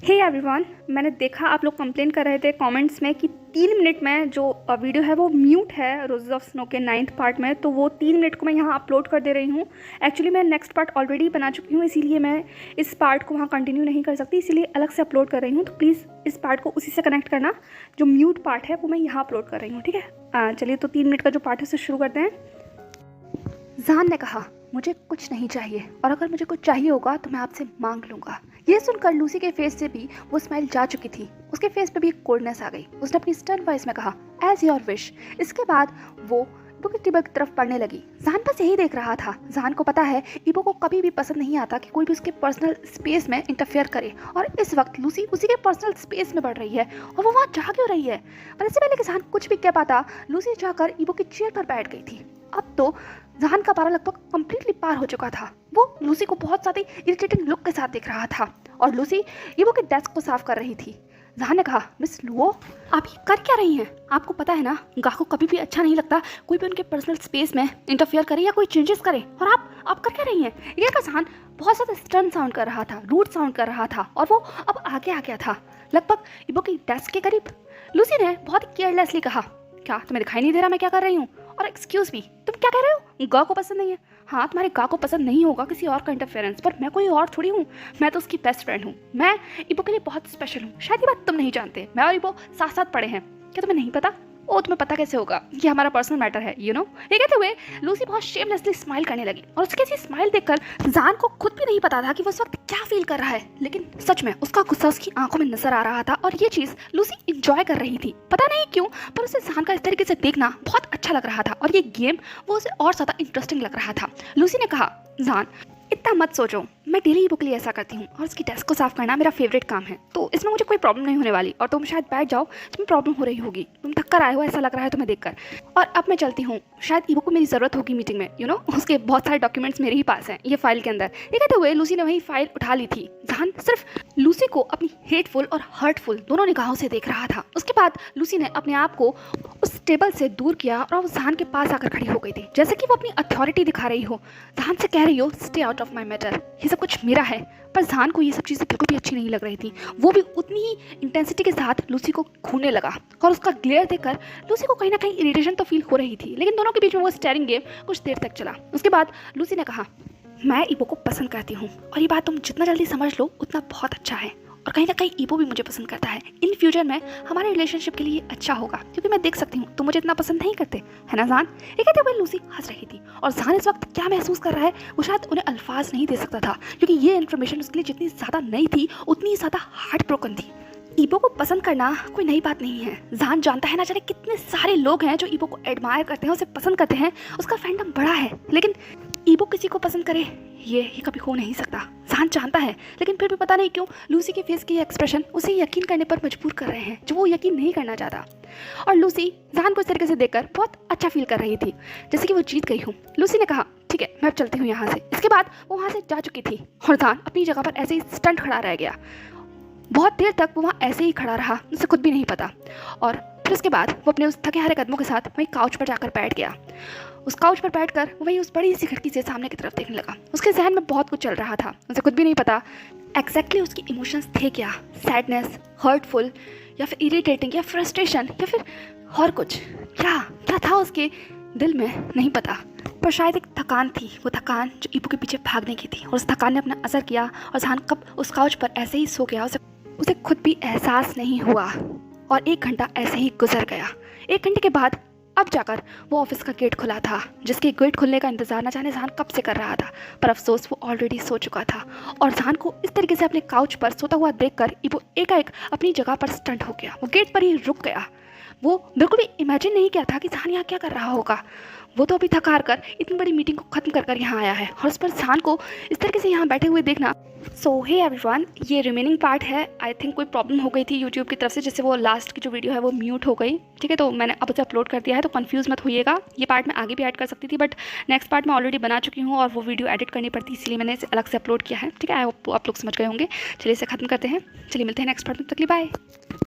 Hey everyone, मैंने देखा आप लोग कंप्लेन कर रहे थे कमेंट्स में कि 3 मिनट में जो वीडियो है वो म्यूट है रोजेस ऑफ स्नो के 9th पार्ट में। तो वो 3 मिनट को मैं यहाँ अपलोड कर दे रही हूँ। एक्चुअली मैं नेक्स्ट पार्ट ऑलरेडी बना चुकी हूँ, इसीलिए मैं इस पार्ट को वहाँ कंटिन्यू नहीं कर सकती, इसीलिए अलग से अपलोड कर रही हूँ। तो प्लीज़ इस पार्ट को उसी से कनेक्ट करना। जो म्यूट पार्ट है वो मैं यहाँ अपलोड कर रही हूँ, ठीक है। चलिए, तो 3 मिनट का जो पार्ट है उसे शुरू करते हैं। जान ने कहा, मुझे कुछ नहीं चाहिए और अगर मुझे कुछ चाहिए होगा तो मैं आपसे मांग लूंगा। ये सुनकर लूसी के फेस से भी वो स्माइल जा चुकी थी। उसके फेस पे भी एक कोल्डनेस आ गई। उसने अपनी स्टर्न वॉइस में कहा, एज योर विश। इसके बाद वो इबो की टेबल की तरफ पढ़ने लगी। जान बस यही देख रहा था। जान को पता है इबो को कभी भी पसंद नहीं आता कि कोई भी उसके पर्सनल स्पेस में इंटरफेयर करे, और इस वक्त लूसी उसी के पर्सनल स्पेस में बढ़ रही है और वो वहाँ जा क्यों रही है। पर इससे पहले कि जान कुछ भी कह पाता, लूसी जाकर इबो की चेयर पर बैठ गई थी। अब तो जहान का पारा लगभग कंप्लीटली पार हो चुका था। वो लूसी को बहुत ज़्यादा इरिटेटिंग लुक के साथ देख रहा था और लूसी इबो के डेस्क को साफ कर रही थी। जहान ने कहा, मिस लुओ, आप ये कर क्या रही हैं? आपको पता है ना, गाह को कभी भी अच्छा नहीं लगता कोई भी उनके पर्सनल स्पेस में इंटरफेयर करे या कोई चेंजेस करे, और आप कर क्या रही हैं? ये जहान बहुत ज़्यादा स्टर्न साउंड कर रहा था, रूड साउंड कर रहा था, और वो अब आगे आ गया था लगभग इबो की डेस्क के करीब। लूसी ने बहुत केयरलेसली कहा, क्या तुम्हें दिखाई नहीं दे रहा मैं क्या कर रही हूँ? और एक्सक्यूज मी, तुम क्या कह रहे हो? गा को पसंद नहीं है? हाँ, तुम्हारे गा को पसंद नहीं होगा किसी और का इंटरफेरेंस, पर मैं कोई और थोड़ी हूँ। मैं तो उसकी बेस्ट फ्रेंड हूँ। मैं इबो के लिए बहुत स्पेशल हूँ। शायद ये बात तुम नहीं जानते। मैं और इबो साथ साथ पढ़े हैं। क्या तुम्हें नहीं पता? ओ, तुम्हें पता कैसे होगा? ये हमारा पर्सनल मैटर है, यू नो। ये कहते हुए लूसी बहुत शेमलेसली स्माइल करने लगी, और उसकी ऐसी स्माइल देखकर जान को खुद भी नहीं पता था कि वो उस वक्त क्या फील कर रहा है, लेकिन सच में उसका गुस्सा उसकी आंखों में नजर आ रहा था, और ये चीज लूसी इंजॉय कर रही थी। पता नहीं क्यों, पर उसे जान का इस तरीके से देखना बहुत अच्छा लग रहा था, और ये गेम वो उसे और ज्यादा इंटरेस्टिंग लग रहा था। लूसी ने कहा, जान इतना मत सोचो, मैं डेली बुक लिए ऐसा करती हूँ, और उसकी डेस्क को साफ करना मेरा फेवरेट काम है, तो इसमें मुझे कोई प्रॉब्लम नहीं होने वाली। और तुम शायद बैठ जाओ, तुम्हें प्रॉब्लम हो रही होगी, तुम थक कर आए हो ऐसा लग रहा है तुम्हें देखकर। और अब मैं चलती हूँ, शायद ईबो को मेरी ज़रूरत होगी मीटिंग में, यू नो। उसके बहुत सारे डॉक्यूमेंट्स मेरे ही पास हैं ये फाइल के अंदर। ये कहते हुए लूसी ने वही फाइल उठा ली थी। जान सिर्फ लूसी को अपनी हेटफुल और हर्टफुल दोनों निगाहों से देख रहा था। उसके बाद लूसी ने अपने आप को उस टेबल से दूर किया और वो जान के पास आकर खड़ी हो गई थी, जैसे कि वो अपनी अथॉरिटी दिखा रही हो। जान से कह रही हो, stay out of my matter, ये सब कुछ मेरा है। पर जान को ये सब चीज़ें बिल्कुल भी अच्छी नहीं लग रही थी। वो भी उतनी ही इंटेंसिटी के साथ लूसी को घूरने लगा, और उसका ग्लेयर देखकर लूसी को कहीं ना कहीं इरिटेशन तो फील हो रही थी, लेकिन दोनों के बीच में वो स्टेरिंग गेम कुछ देर तक चला। उसके बाद लूसी ने कहा, मैं इबो को पसंद करती हूँ, और ये बात तुम जितना जल्दी समझ लो उतना बहुत अच्छा है, और कहीं ना कहीं इबो भी मुझे पसंद करता है। इन फ्यूचर में हमारे रिलेशनशिप के लिए अच्छा होगा, क्योंकि मैं देख सकती हूँ तुम मुझे इतना पसंद नहीं करते, है ना जान? ये कहते हुए लूसी हंस रही थी, और जान इस वक्त क्या महसूस कर रहा है वो शायद उन्हें अल्फाज नहीं दे सकता था, क्योंकि ये इन्फॉर्मेशन उसके लिए जितनी ज़्यादा नई थी उतनी ज़्यादा हार्ट ब्रोकन थी। ईबो को पसंद करना कोई नई बात नहीं है। जान जानता है ना जाने कितने सारे लोग हैं जो ईबो को एडमायर करते हैं, उसे पसंद करते हैं, उसका फैंडम बड़ा है, लेकिन ईबो किसी को पसंद करे ये कभी हो नहीं सकता। जान जानता है, लेकिन फिर भी पता नहीं क्यों लूसी के फेस के ये एक्सप्रेशन उसे यकीन करने पर मजबूर कर रहे हैं जो वो यकीन नहीं करना चाहता। और लूसी जान को इस तरीके से देखकर बहुत अच्छा फील कर रही थी, जैसे कि वो जीत गई हूँ। लूसी ने कहा, ठीक है मैं अब चलती हूँ यहाँ से। इसके बाद वो वहाँ से जा चुकी थी, और जान अपनी जगह पर ऐसे ही स्टंट खड़ा रह गया। बहुत देर तक वो वहाँ ऐसे ही खड़ा रहा, उसे खुद भी नहीं पता। और फिर उसके बाद वो अपने उस थके हारे कदमों के साथ वहीं काउच पर जाकर बैठ गया। उस काउच पर बैठकर वही उस बड़ी सी खिड़की से सामने की तरफ देखने लगा। उसके जहन में बहुत कुछ चल रहा था, उसे खुद भी नहीं पता एग्जैक्टली उसकी इमोशंस थे क्या, सैडनेस, हर्टफुल, या फिर इरिटेटिंग, या फ्रस्ट्रेशन, या फिर और कुछ। क्या क्या था उसके दिल में नहीं पता, पर शायद एक थकान थी, वो थकान जो ईबो के पीछे भागने की थी, और उस थकान ने अपना असर किया, और जान कब उस काउच पर ऐसे ही सो गया उसे खुद भी एहसास नहीं हुआ। और 1 घंटा ऐसे ही गुजर गया। 1 घंटे के बाद अब जाकर वो ऑफिस का गेट खुला था, जिसके गेट खुलने का इंतजार न जाने जान कब से कर रहा था, पर अफसोस वो ऑलरेडी सो चुका था। और जान को इस तरीके से अपने काउच पर सोता हुआ देखकर इबो एकाएक अपनी जगह पर स्टंट हो गया। वो गेट पर ही रुक गया। वो बिल्कुल भी इमेजिन नहीं किया था कि जान यहाँ क्या कर रहा होगा। वो तो अभी थक हार कर इतनी बड़ी मीटिंग को खत्म कर यहाँ आया है, और उस पर जान को इस तरीके से यहाँ बैठे हुए देखना। सो हे एवरीवन, ये रिमेनिंग पार्ट है। आई थिंक कोई प्रॉब्लम हो गई थी यूट्यूब की तरफ से, जैसे वो लास्ट की जो वीडियो है वो म्यूट हो गई, ठीक है। तो मैंने अब उसे अपलोड कर दिया है, तो कंफ्यूज मत होइएगा। ये पार्ट मैं आगे भी ऐड कर सकती थी, बट नेक्स्ट पार्ट मैं ऑलरेडी बना चुकी हूँ, और वो वीडियो एडिट करनी पड़ती, इसलिए मैंने इसे अलग से अपलोड किया है, ठीक है। आई होप आप लोग समझ गए होंगे। चलिए इसे खत्म करते हैं, चलिए मिलते हैं नेक्स्ट पार्ट में, तक के लिए बाय।